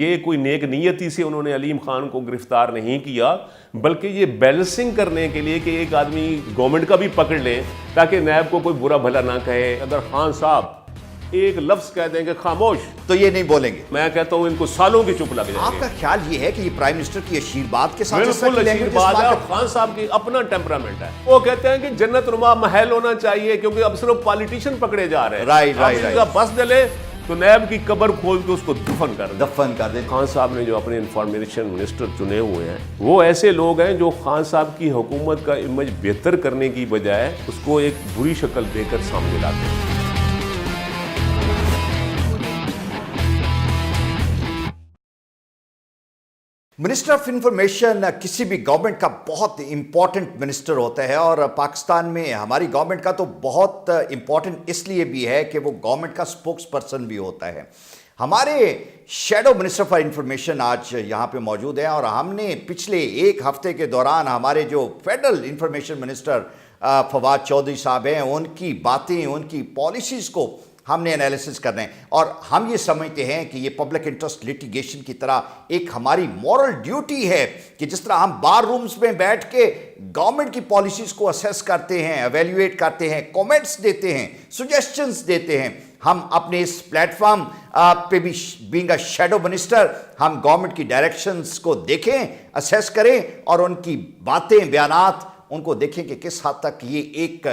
یہ کوئی نیک نیتی سے انہوں نے علیم خان کو گرفتار نہیں کیا، بلکہ یہ بیلنسنگ کرنے کے لیے کہ ایک آدمی گورنمنٹ کا بھی پکڑ لیں تاکہ نیب کو کوئی برا بھلا نہ کہے۔ اگر خان صاحب ایک لفظ کہہ دیں کہ خاموش، تو یہ نہیں بولیں گے۔ میں کہتا ہوں ان کو سالوں کی چپ لگ جائے گی۔ آپ کا خیال یہ ہے کہ یہ پرائم منسٹر کی اشیر بات کے ساتھ بالکل اشیر بات ہے، اور خان صاحب کی اپنا ٹیمپرامنٹ ہے۔ وہ کہتے ہیں کہ جنت نما محل ہونا چاہیے کیونکہ اب صرف پالیٹیشین پکڑے جا رہے ہیں۔ رائٹ اب ان کا بس جلے تو نیب کی قبر کھول کے اس کو دفن کر دیں۔ خان صاحب نے جو اپنے انفارمیشن منسٹر چنے ہوئے ہیں وہ ایسے لوگ ہیں جو خان صاحب کی حکومت کا امیج بہتر کرنے کی بجائے اس کو ایک بری شکل دے کر سامنے لاتے ہیں۔ منسٹر آف انفارمیشن کسی بھی گورنمنٹ کا بہت امپورٹنٹ منسٹر ہوتا ہے، اور پاکستان میں ہماری گورنمنٹ کا تو بہت امپورٹنٹ اس لیے بھی ہے کہ وہ گورنمنٹ کا سپوکس پرسن بھی ہوتا ہے۔ ہمارے شیڈو منسٹر فار انفارمیشن آج یہاں پہ موجود ہیں، اور ہم نے پچھلے ایک ہفتے کے دوران ہمارے جو federal information minister Fawad Chaudhry صاحب ہیں ان کی باتیں، ان کی پالیسیز کو ہم نے انالیسس کر رہے ہیں، اور ہم یہ سمجھتے ہیں کہ یہ پبلک انٹرسٹ لیٹیگیشن کی طرح ایک ہماری مورل ڈیوٹی ہے کہ جس طرح ہم بار رومز میں بیٹھ کے گورنمنٹ کی پالیسیز کو اسیس کرتے ہیں، ایویلیویٹ کرتے ہیں، کومنٹس دیتے ہیں، سجیسشنز دیتے ہیں، ہم اپنے اس پلیٹ فارم پہ بھی بینگ اے شیڈو منسٹر ہم گورنمنٹ کی ڈائریکشنز کو دیکھیں، اسیس کریں، اور ان کی باتیں، بیانات ان کو دیکھیں کہ کس حد تک یہ ایک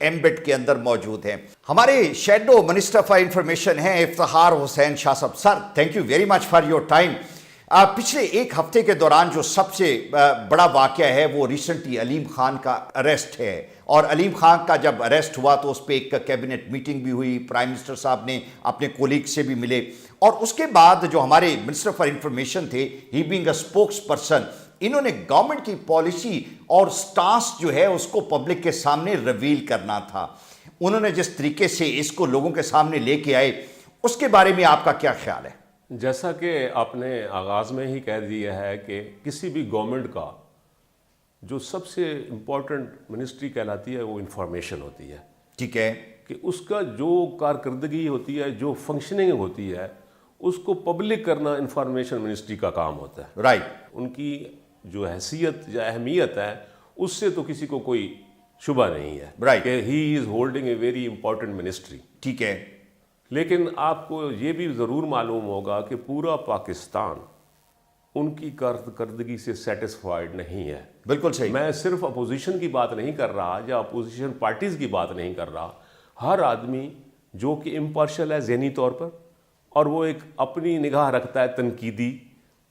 ایمبٹ کے اندر موجود ہے۔ ہمارے شیڈو منسٹر فار انفارمیشن ہیں افتخار حسین شاہ صاحب۔ Sir, thank you very much for your time. پچھلے ایک ہفتے کے دوران جو سب سے بڑا واقعہ ہے وہ ریسنٹلی علیم خان کا اریسٹ ہے، اور علیم خان کا جب اریسٹ ہوا تو اس پہ ایک کیبنٹ میٹنگ بھی ہوئی، پرائم منسٹر صاحب نے اپنے کولیگ سے بھی ملے، اور اس کے بعد جو ہمارے منسٹر فار انفارمیشن تھے، ہی بینگ اے اسپوکس پرسن، انہوں نے گورنمنٹ کی پالیسی اور سٹانس جو ہے اس کو پبلک کے سامنے ریویل کرنا تھا۔ انہوں نے جس طریقے سے اس کو لوگوں کے سامنے لے کے آئے، اس کے بارے میں آپ کا کیا خیال ہے؟ جیسا کہ آپ نے آغاز میں ہی کہہ دیا ہے کہ کسی بھی گورنمنٹ کا جو سب سے امپورٹنٹ منسٹری کہلاتی ہے وہ انفارمیشن ہوتی ہے۔ ٹھیک ہے، کہ اس کا جو کارکردگی ہوتی ہے، جو فنکشننگ ہوتی ہے، اس کو پبلک کرنا انفارمیشن منسٹری کا کام ہوتا ہے۔ رائٹ۔ ان کی جو حیثیت یا اہمیت ہے اس سے تو کسی کو کوئی شبہ نہیں ہے کہ he is holding a very important ministry. ٹھیک ہے، لیکن آپ کو یہ بھی ضرور معلوم ہوگا کہ پورا پاکستان ان کی کارکردگی سے سیٹسفائیڈ نہیں ہے۔ بالکل صحیح۔ میں صرف اپوزیشن کی بات نہیں کر رہا یا اپوزیشن پارٹیز کی بات نہیں کر رہا، ہر آدمی جو کہ امپارشل ہے ذہنی طور پر، اور وہ ایک اپنی نگاہ رکھتا ہے تنقیدی،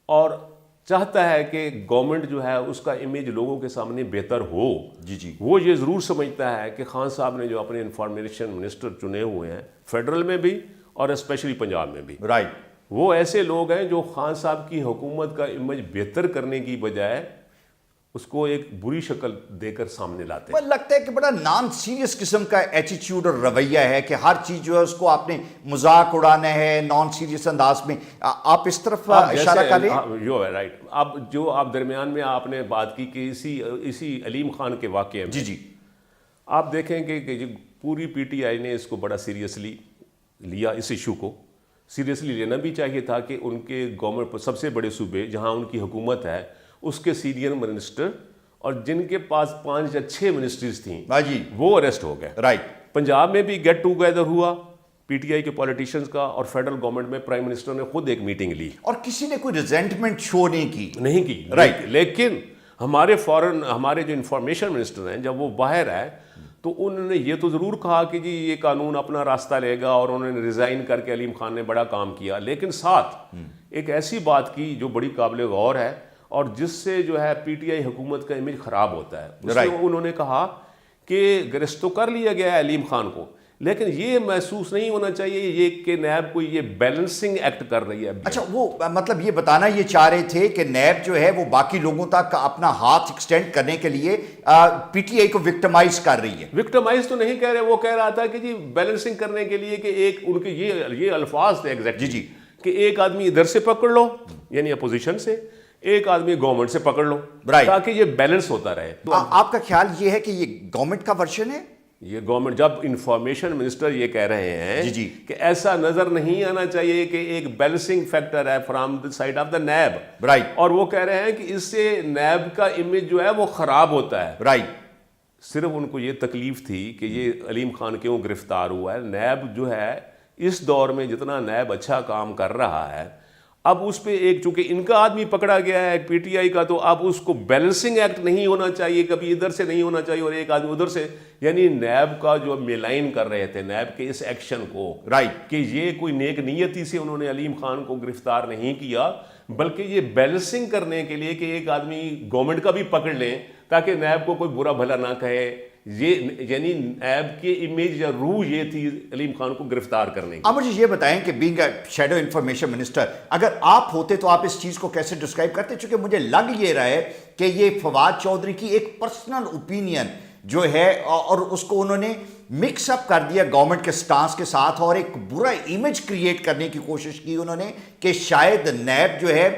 اور چاہتا ہے کہ گورنمنٹ جو ہے اس کا امیج لوگوں کے سامنے بہتر ہو، وہ یہ ضرور سمجھتا ہے کہ خان صاحب نے جو اپنے انفارمیشن منسٹر چنے ہوئے ہیں فیڈرل میں بھی اور اسپیشلی پنجاب میں بھی، رائٹ، وہ ایسے لوگ ہیں جو خان صاحب کی حکومت کا امیج بہتر کرنے کی بجائے اس کو ایک بری شکل دے کر سامنے لاتے ہیں۔ مجھے لگتا ہے کہ بڑا نان سیریس قسم کا ایٹیچیوڈ اور رویہ ہے کہ ہر چیز جو ہے اس کو آپ نے مذاق اڑانا ہے، نان سیریس انداز میں۔ آپ اس طرف اشارہ کر رہے ہیں؟ رائٹ۔ اب جو آپ درمیان میں آپ نے بات کی کہ اسی علیم خان کے واقعے میں، جی آپ دیکھیں کہ پوری پی ٹی آئی نے اس کو بڑا سیریسلی لیا، اس ایشو کو سیریسلی لینا بھی چاہیے تھا کہ ان کے گورنمنٹ سب سے بڑے صوبے جہاں ان کی حکومت ہے اس کے سینئر منسٹر اور جن کے پاس 5 یا 6 منسٹریز تھیں وہ اریسٹ ہو گئے۔ رائٹ۔ پنجاب میں بھی گیٹ ٹوگیدر ہوا پی ٹی آئی کے پولیٹیشینز کا، اور فیڈرل گورنمنٹ میں پرائم منسٹر نے خود ایک میٹنگ لی، اور کسی نے کوئی ریزنٹمنٹ شو نہیں کی۔ رائٹ۔ لیکن ہمارے جو انفارمیشن منسٹر ہیں جب وہ باہر آئے تو انہوں نے یہ تو ضرور کہا کہ جی یہ قانون اپنا راستہ لے گا، اور انہوں نے ریزائن کر کے علیم خان نے بڑا کام کیا، لیکن ساتھ ایک ایسی بات کی جو بڑی قابل غور ہے اور جس سے جو ہے پی ٹی آئی حکومت کا امیج خراب ہوتا ہے۔ اس میں انہوں نے کہا کہ گرفت تو کر لیا گیا ہے علیم خان کو، لیکن یہ محسوس نہیں ہونا چاہیے یہ کہ نیب کوئی یہ بیلنسنگ ایکٹ کر رہی ہے۔ اچھا، وہ مطلب یہ بتانا یہ چاہ رہے تھے کہ نیب جو ہے وہ باقی لوگوں تک اپنا ہاتھ ایکسٹینڈ کرنے کے لیے پی ٹی آئی کو وکٹمائز کر رہی ہے۔ وکٹمائز تو نہیں کہہ رہے، وہ کہہ رہا تھا کہ جی بیلنسنگ کرنے کے لیے کہ ایک ان کے یہ الفاظ تھے ایگزیکٹلی کہ ایک آدمی ادھر سے پکڑ لو یعنی اپوزیشن سے، ایک آدمی گورنمنٹ سے پکڑ لو، تاکہ یہ بیلنس ہوتا رہے۔ آپ کا خیال یہ ہے کہ یہ گورنمنٹ کا ورژن ہے یہ گورنمنٹ جب انفارمیشن منسٹر یہ کہہ رہے ہیں جی کہ ایسا نظر نہیں آنا چاہیے کہ ایک بیلنسنگ فیکٹر ہے from the side of the NAB, right, اور وہ کہہ رہے ہیں کہ اس سے نیب کا امیج جو ہے وہ خراب ہوتا ہے، رائٹ، صرف ان کو یہ تکلیف تھی کہ یہ علیم خان کیوں گرفتار ہوا ہے۔ نیب جو ہے اس دور میں جتنا نیب اچھا کام کر رہا ہے، اب اس پہ ایک چونکہ ان کا آدمی پکڑا گیا ہے پی ٹی آئی کا، تو اب اس کو بیلنسنگ ایکٹ نہیں ہونا چاہیے، کبھی ادھر سے نہیں ہونا چاہیے اور ایک آدمی ادھر سے، یعنی نیب کا جو میلائن کر رہے تھے نیب کے اس ایکشن کو، رائٹ، کہ یہ کوئی نیک نیتی سے انہوں نے علیم خان کو گرفتار نہیں کیا، بلکہ یہ بیلنسنگ کرنے کے لیے کہ ایک آدمی گورنمنٹ کا بھی پکڑ لیں تاکہ نیب کو کوئی برا بھلا نہ کہے، یہ یعنی نیب کی امیج یا روح یہ تھی علیم خان کو گرفتار کرنے کی۔ اب مجھے یہ بتائیں کہ being a shadow information minister اگر آپ ہوتے تو آپ اس چیز کو کیسے ڈسکرائب کرتے؟ چونکہ مجھے لگ یہ رہا ہے کہ یہ فواد چودھری کی ایک پرسنل اوپینین جو ہے اور اس کو انہوں نے مکس اپ کر دیا گورنمنٹ کے سٹانس کے ساتھ اور ایک برا امیج کریٹ کرنے کی کوشش کی انہوں نے کہ شاید نیب جو ہے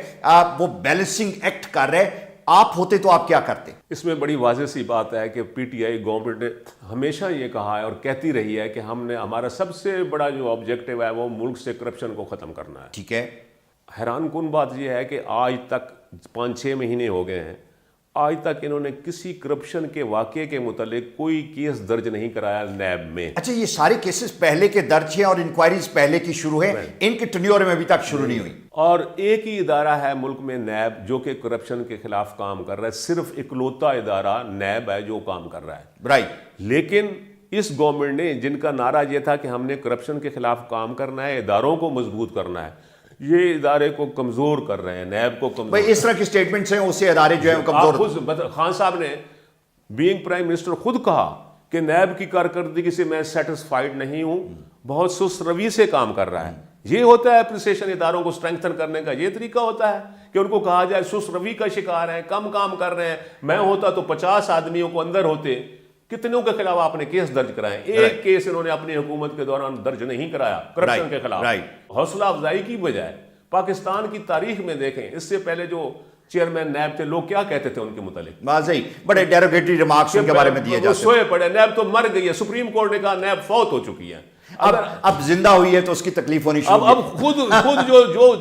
وہ بیلنسنگ ایکٹ کر رہے۔ آپ ہوتے تو آپ کیا کرتے؟ اس میں بڑی واضح سی بات ہے کہ پی ٹی آئی گورنمنٹ نے ہمیشہ یہ کہا ہے اور کہتی رہی ہے کہ ہمارا سب سے بڑا جو آبجیکٹو ہے وہ ملک سے کرپشن کو ختم کرنا ہے۔ ٹھیک ہے، حیران کن بات یہ ہے کہ آج تک 5-6 مہینے ہو گئے ہیں، آج تک انہوں نے کسی کرپشن کے واقعے کے متعلق کوئی کیس درج نہیں کرایا نیب میں۔ اچھا، یہ سارے کیسز پہلے کے درج ہیں اور انکوائریز پہلے کی شروع ہیں، ان کی ٹینیور میں ابھی تک شروع نہیں ہوئی، اور ایک ہی ادارہ ہے ملک میں نیب جو کہ کرپشن کے خلاف کام کر رہا ہے، صرف اکلوتا ادارہ نیب ہے جو کام کر رہا ہے، رائٹ، لیکن اس گورنمنٹ نے جن کا نعرہ یہ تھا کہ ہم نے کرپشن کے خلاف کام کرنا ہے، اداروں کو مضبوط کرنا ہے، یہ ادارے کو کمزور کر رہے ہیں، نیب کو کمزور۔ بھائی اس طرح کی سٹیٹمنٹس ہیں اس سے ادارے جو ہیں کمزور۔ خان صاحب نے بینگ پرائم منسٹر خود کہا کہ نیب کی کارکردگی سے میں سیٹسفائیڈ نہیں ہوں، بہت سست روی سے کام کر رہا ہے۔ یہ ہوتا ہے اپریسیشن اداروں کو اسٹرینگتھن کرنے کا، یہ طریقہ ہوتا ہے کہ ان کو کہا جائے سست روی کا شکار ہیں، کم کام کر رہے ہیں۔ میں ہوتا تو 50 آدمیوں کو اندر ہوتے، کتنوں کے خلاف آپ نے کیس درج کرائے؟ ایک کیس انہوں نے اپنی حکومت کے دوران درج نہیں کرایا کرپشن کے خلاف۔ حوصلہ افزائی کی بجائے پاکستان کی تاریخ میں دیکھیں، اس سے پہلے جو چیئرمین نیب تھے لوگ کیا کہتے تھے ان کے متعلق؟ واضح بڑے ڈیروگیٹری ریمارکس ان کے بارے میں دیے جاتے ہیں۔ سوئے پڑے، نیب تو مر گئی ہے، سپریم کورٹ نے کہا نیب فوت ہو چکی ہے، اب زندہ ہوئی ہے تو اس کی تکلیف ہونی شروع اب خود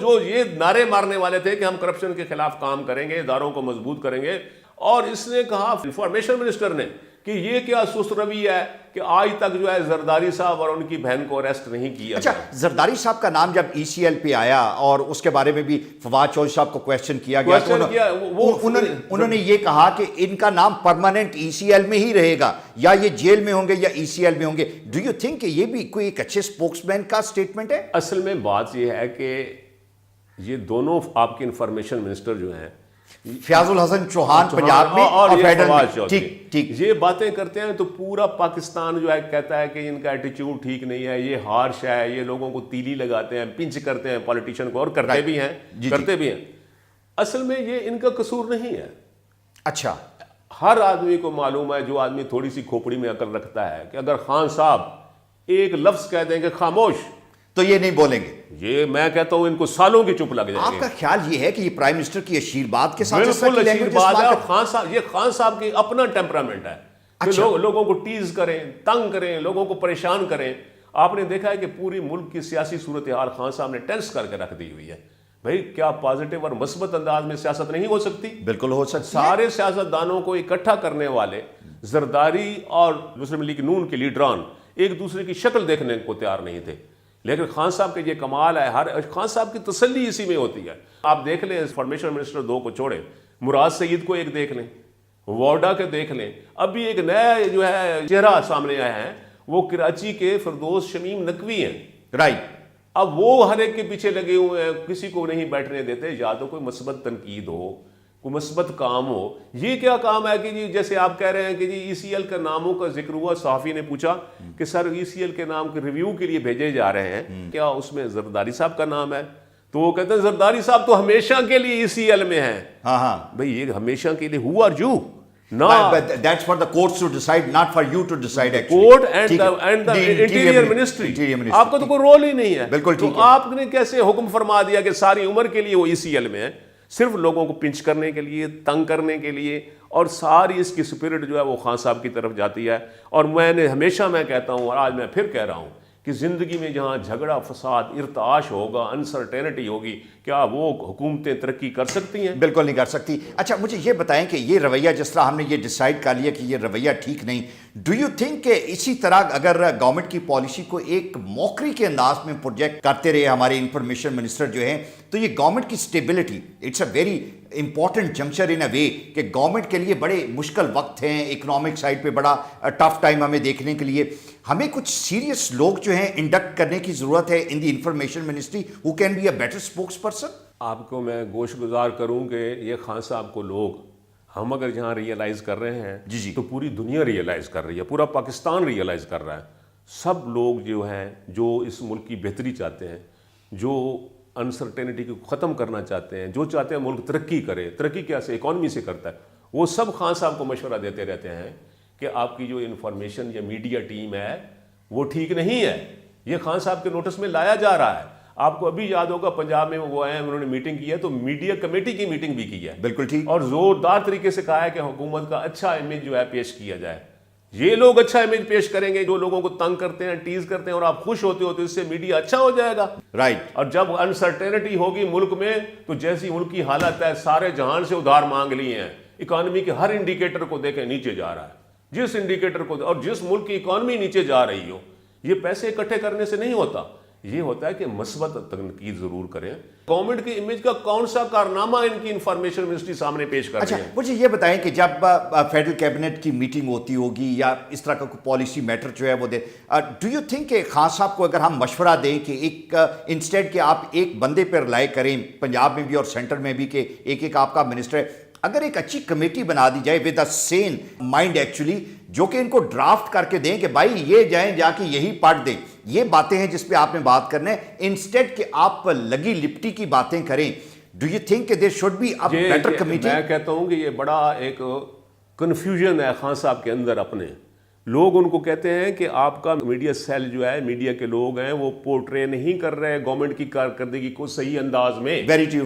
جو یہ نعرے مارنے والے تھے کہ ہم کرپشن کے خلاف کام کریں گے، اداروں کو مضبوط کریں گے، اور اس نے کہا انفارمیشن منسٹر نے کہ یہ کیا سست روی ہے کہ آج تک جو ہے زرداری صاحب اور ان کی بہن کو اریسٹ نہیں کیا۔ اچھا، زرداری صاحب کا نام جب ای سی ایل پہ آیا اور اس کے بارے میں بھی فواد چودھری صاحب کو کویسچن کیا گیا تو انہوں نے یہ کہا کہ ان کا نام پرماننٹ ای سی ایل میں ہی رہے گا، یا یہ جیل میں ہوں گے یا ای سی ایل میں ہوں گے۔ ڈو یو تھنک کہ یہ بھی کوئی ایک اچھے اسپوکس مین کا اسٹیٹمنٹ ہے؟ اصل میں بات یہ ہے کہ یہ دونوں آپ کے انفارمیشن منسٹر جو ہیں، فیاض الحسن چوہان پنجاب میں اور فیڈرل فواد میں، چودھری، ٹھیک، یہ باتیں کرتے ہیں تو پورا پاکستان جو ہے کہتا ہے کہ ان کا ایٹیچیوڈ ٹھیک نہیں ہے، یہ ہارش ہے، یہ لوگوں کو تیلی لگاتے ہیں، پنچ کرتے ہیں پولیٹیشین کو، اور کرتے بھی ہیں۔ اصل میں یہ ان کا قصور نہیں ہے۔ اچھا، ہر آدمی کو معلوم ہے، جو آدمی تھوڑی سی کھوپڑی میں عقل رکھتا ہے، کہ اگر خان صاحب ایک لفظ کہہ دیں کہ خاموش، تو یہ نہیں بولیں گے۔ یہ میں کہتا ہوں ان کو سالوں کی چپ لگ جائے گی۔ آپ کا خیال یہ ہے کہ یہ پرائم منسٹر کی اشیر بات کے ساتھ بالکل اشیر بات ہے، اور یہ خان صاحب کی اپنا ٹیمپرامنٹ ہے کہ لوگوں کو ٹیز کریں، تنگ کریں، لوگوں کو پریشان کریں۔ آپ نے دیکھا ہے کہ پوری ملک کی سیاسی صورتحال خان صاحب نے ٹینس کر کے رکھ دی ہوئی ہے۔ بھائی کیا پازیٹیو اور مثبت انداز میں سیاست نہیں ہو سکتی؟ بالکل ہو سکتی۔ سارے سیاستدانوں کو اکٹھا کرنے والے زرداری اور مسلم لیگ نون کے لیڈران ایک دوسرے کی شکل دیکھنے کو تیار نہیں تھے، لیکن خان صاحب کا یہ کمال ہے، ہر خان صاحب کی تسلی اسی میں ہوتی ہے۔ آپ دیکھ لیں انفارمیشن منسٹر 2 کو چھوڑیں، مراد سعید کو ایک دیکھ لیں، وارڈا کے دیکھ لیں، ابھی ایک نیا جو ہے چہرہ سامنے آیا ہے، وہ کراچی کے فردوس شمیم نقوی ہیں، رائٹ۔ اب وہ ہر ایک کے پیچھے لگے ہوئے ہیں، کسی کو نہیں بیٹھنے دیتے، یا تو کوئی مثبت تنقید ہو، کوئی مثبت کام ہو۔ یہ کیا کام ہے کہ جی جیسے آپ کہہ رہے ہیں کہ جی ای سی ایل کے ناموں کا ذکر ہوا، صحافی نے پوچھا کہ سر ای سی ایل کے نام کے ریویو کے لیے بھیجے جا رہے ہیں، کیا اس میں زرداری صاحب کا نام ہے؟ تو وہ کہتے ہیں زرداری صاحب تو ہمیشہ کے لیے ای سی ایل میں ہیں۔ ہاں بھئی یہ ہمیشہ کے لیے ہو are you That's for the courts to decide, not for you to decide actually. Court and the Interior Ministry. آپ کو تو کوئی رول ہی نہیں ہے، بالکل ٹھیک ہے۔ تو آپ نے کیسے حکم فرما دیا کہ ساری عمر کے لیے وہ ای سی ایل میں ہے؟ صرف لوگوں کو پنچ کرنے کے لیے, تنگ کرنے کے لیے, اور ساری اس کی سپرٹ جو ہے وہ خان صاحب کی طرف جاتی ہے. اور ہمیشہ میں کہتا ہوں اور آج میں پھر کہہ رہا ہوں کہ زندگی میں جہاں جھگڑا, فساد, ارتعاش ہوگا, انسرٹینٹی ہوگی, کیا وہ حکومتیں ترقی کر سکتی ہیں؟ بالکل نہیں کر سکتی. اچھا مجھے یہ بتائیں کہ یہ رویہ جس طرح ہم نے یہ ڈیسائیڈ کر لیا کہ یہ رویہ ٹھیک نہیں, ڈو یو تھنک کہ اسی طرح اگر گورنمنٹ کی پالیسی کو ایک موکری کے انداز میں پروجیکٹ کرتے رہے ہمارے انفارمیشن منسٹر جو ہیں, تو یہ گورنمنٹ کی stability, it's a very important juncture in a way کہ گورنمنٹ کے لیے بڑے مشکل وقت ہیں, اکنامک سائڈ پہ بڑا ٹف ٹائم ہمیں دیکھنے کے لیے, ہمیں کچھ سیریس لوگ جو ہیں انڈکٹ کرنے کی ضرورت ہے in the information ministry who can be a better spokesperson. آپ کو میں گوش گزار کروں کہ یہ خان صاحب کو لوگ, ہم اگر جہاں ریئلائز کر رہے ہیں جی تو پوری دنیا ریئلائز کر رہی ہے, پورا پاکستان ریئلائز کر رہا ہے. سب لوگ جو ہیں جو اس ملک کی بہتری چاہتے ہیں, جو انسرٹینٹی کو ختم کرنا چاہتے ہیں, جو چاہتے ہیں ملک ترقی کرے, ترقی کیسے اکانومی سے کرتا ہے, وہ سب خان صاحب کو مشورہ دیتے رہتے ہیں کہ آپ کی جو انفارمیشن یا میڈیا ٹیم ہے وہ ٹھیک نہیں ہے. یہ خان صاحب کے نوٹس میں لایا جا رہا ہے. آپ کو ابھی یاد ہوگا پنجاب میں وہ آئے, انہوں نے میٹنگ کی ہے تو میڈیا کمیٹی کی میٹنگ بھی کی ہے. بالکل ٹھیک. اور زوردار طریقے سے کہا ہے کہ حکومت کا اچھا امیج جو ہے پیش کیا جائے. یہ لوگ اچھا امیج پیش کریں گے جو لوگوں کو تنگ کرتے ہیں, ٹیز کرتے ہیں, اور آپ خوش ہوتے ہو تو اس سے میڈیا اچھا ہو جائے گا. رائٹ. اور جب انسرٹینٹی ہوگی ملک میں تو جیسی ملک کی حالت ہے, سارے جہان سے ادھار مانگ لیے ہیں, اکانومی کے ہر انڈیکیٹر کو دیکھیں نیچے جا رہا ہے, جس انڈیکیٹر کو, اور جس ملک کی اکانومی نیچے جا رہی ہو, یہ پیسے اکٹھے کرنے سے نہیں ہوتا. یہ ہوتا ہے کہ مثبت تنقید ضرور کریں. گورنمنٹ کی امیج کا کون سا کارنامہ ان کی انفارمیشن منسٹری سامنے پیش کر رہی ہے؟ مجھے یہ بتائیں کہ جب فیڈرل کیبنٹ کی میٹنگ ہوتی ہوگی یا اس طرح کا کوئی پالیسی میٹر جو ہے وہ دے, ڈو یو تھنک کہ خان صاحب کو اگر ہم مشورہ دیں کہ ایک انسٹیڈ کہ آپ ایک بندے پر رائے کریں پنجاب میں بھی اور سینٹر میں بھی کہ ایک آپ کا منسٹر ہے, اگر ایک اچھی کمیٹی بنا دی جائے with a sane mind actually, جو کہ ان کو ڈرافٹ کر کے دیں کہ بھائی یہ جائیں جا کے یہی پڑھ دیں, یہ باتیں ہیں جس پہ آپ نے بات کرنا ہے, انسٹیڈ کہ آپ لگی لپٹی کی باتیں کریں, ڈو یو تھنک کہ there should be a better committee? میں کہتا ہوں کہ یہ بڑا ایک کنفیوژن ہے خان صاحب کے اندر. اپنے لوگ ان کو کہتے ہیں کہ آپ کا میڈیا سیل جو ہے, میڈیا کے لوگ ہیں, وہ پورٹرے نہیں کر رہے گورنمنٹ کی کارکردگی کو صحیح انداز میں. Very true.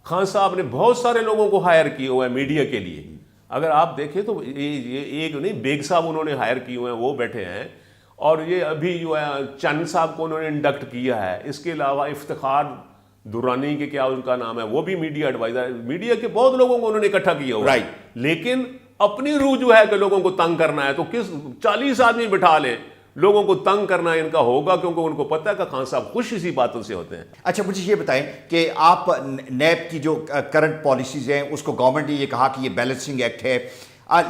خان صاحب نے بہت سارے لوگوں کو ہائر کیے ہوئے ہیں میڈیا کے لیے. اگر آپ دیکھیں تو یہ ایک نہیں, بیگ صاحب انہوں نے ہائر کیے ہوئے ہیں, وہ بیٹھے ہیں, اور یہ ابھی جو ہے چند صاحب کو انہوں نے انڈکٹ کیا ہے. اس کے علاوہ افتخار درانی کے کیا ان کا نام ہے, وہ بھی میڈیا ایڈوائزر, میڈیا کے بہت لوگوں کو انہوں نے اکٹھا کیا ہوا ہے. لیکن اپنی روح جو ہے کہ لوگوں کو تنگ کرنا ہے تو 40 آدمی بٹھا لیں, لوگوں کو تنگ کرنا ان کا ہوگا, کیونکہ ان کو پتہ ہے کہ خان صاحب خوش اسی باتوں سے ہوتے ہیں. اچھا مجھے یہ بتائیں کہ آپ نیب کی جو کرنٹ پالیسیز ہیں اس کو گورنمنٹ نے یہ کہا کہ یہ بیلنسنگ ایکٹ ہے,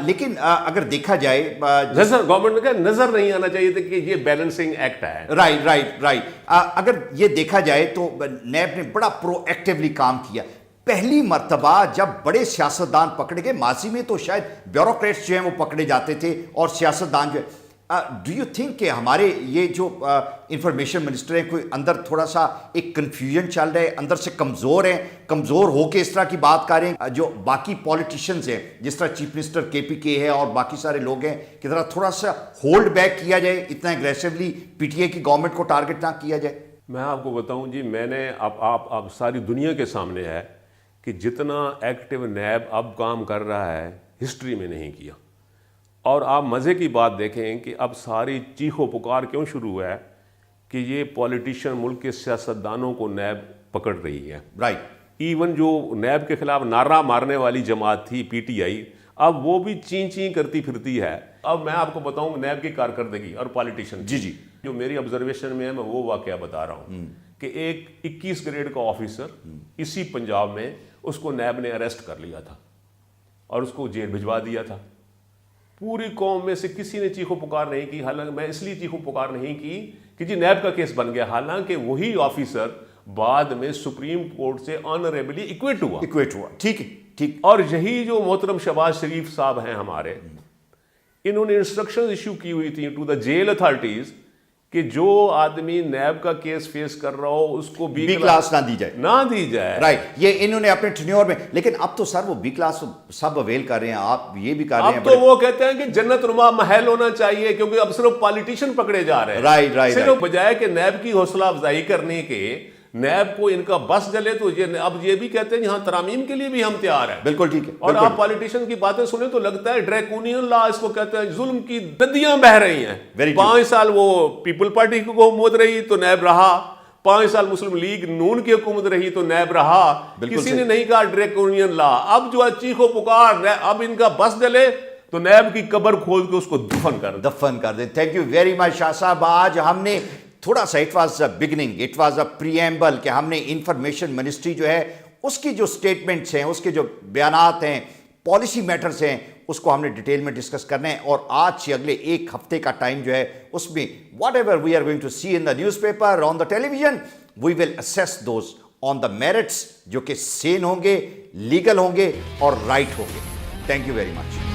لیکن اگر دیکھا جائے گورنمنٹ کا نظر نہیں آنا چاہیے تھا کہ یہ بیلنسنگ ایکٹ ہے. رائٹ. اگر یہ دیکھا جائے تو نیب نے بڑا پرو ایکٹیولی کام کیا. پہلی مرتبہ جب بڑے سیاستدان پکڑے گئے, ماضی میں تو شاید بیوروکریٹس جو ہیں وہ پکڑے جاتے تھے اور سیاستدان جو ہے, ڈو یو تھنک کہ ہمارے یہ جو انفارمیشن منسٹر ہیں کوئی اندر تھوڑا سا ایک کنفیوژن چل رہا ہے, اندر سے کمزور ہیں, کمزور ہو کے اس طرح کی بات کریں, جو باقی پولیٹیشنز ہیں جس طرح چیف منسٹر کے پی کے ہے اور باقی سارے لوگ ہیں, کہ ذرا تھوڑا سا ہولڈ بیک کیا جائے, اتنا اگریسولی پی ٹی اے کی گورنمنٹ کو ٹارگٹ نہ کیا جائے؟ میں آپ کو بتاؤں جی, میں نے اب ساری دنیا کے سامنے ہے کہ جتنا ایکٹیو نیب اب کام کر رہا ہے ہسٹری میں نہیں کیا. اور آپ مزے کی بات دیکھیں کہ اب ساری چیخ و پکار کیوں شروع ہوا ہے کہ یہ پولیٹیشین ملک کے سیاستدانوں کو نیب پکڑ رہی ہے. رائٹ. ایون جو نیب کے خلاف نعرہ مارنے والی جماعت تھی پی ٹی آئی, اب وہ بھی چین چین کرتی پھرتی ہے. اب میں آپ کو بتاؤں نیب کی کارکردگی اور پالیٹیشین, جی جو میری آبزرویشن میں ہے, میں وہ واقعہ بتا رہا ہوں کہ ایک 21 گریڈ کا آفیسر اسی پنجاب میں, اس کو نیب نے اریسٹ کر لیا تھا اور اس کو جیل بھجوا دیا تھا. پوری قوم میں سے کسی نے چیخو پکار نہیں کی. حالانکہ میں اس لیے چیخو پکار نہیں کی کہ جی نیب کا کیس بن گیا, حالانکہ وہی آفیسر بعد میں سپریم کورٹ سے آنریبلی ایکویٹ ہوا. ٹھیک. اور یہی جو محترم شہباز شریف صاحب ہیں ہمارے, انہوں نے انسٹرکشن ایشو کی ہوئی تھی ٹو دا جیل اتھارٹیز کہ جو آدمی نیب کا کیس فیس کر رہا ہو اس کو بی کلاس نہ دی جائے. رائٹ. یہ انہوں نے اپنے ٹینیور میں, لیکن اب تو سر وہ بی کلاس سب اویل کر رہے ہیں, آپ یہ بھی کر رہے ہیں. اب تو وہ کہتے ہیں کہ جنت نما محل ہونا چاہیے, کیونکہ اب صرف پالیٹیشین پکڑے جا رہے ہیں. رائٹ. صرف بجائے کہ نیب کی حوصلہ افزائی کرنے کے, نیب کو ان کا بس جلے تو اب یہ بھی کہتے ہیں یہاں ترامیم کے لیے بھی ہم تیار ہیں. بالکل ٹھیک ہے. اور آپ پالیٹیشین کی باتیں سنیں تو لگتا ہے ڈریکونین لا اس کو کہتے ہیں, ظلم کی ندیاں بہہ رہی ہیں. 5 سال وہ پیپل پارٹی کی حکومت رہی تو نیب رہا, 5 سال مسلم لیگ نون کی حکومت رہی تو نیب رہا. کسی نے نہیں کہا ڈریکونین لا. اب جو چیخو پکار, اب ان کا بس جلے تو نیب کی قبر کھود کے اس کو دفن کر دیں. تھینک یو ویری مچ شاہ صاحب. آج ہم نے تھوڑا سا it was a beginning, it was a preamble, کہ ہم نے انفارمیشن منسٹری جو ہے اس کی جو سٹیٹمنٹس ہیں, اس کے جو بیانات ہیں, پالیسی میٹرز ہیں, اس کو ہم نے ڈیٹیل میں ڈسکس کرنا ہے. اور آج سے اگلے 1 ہفتے کا ٹائم جو ہے اس میں whatever we are going to see in the newspaper, on the television, we will assess those on the merits, جو کہ سین ہوں گے, لیگل ہوں گے اور رائٹ ہوں گے. Thank you very much.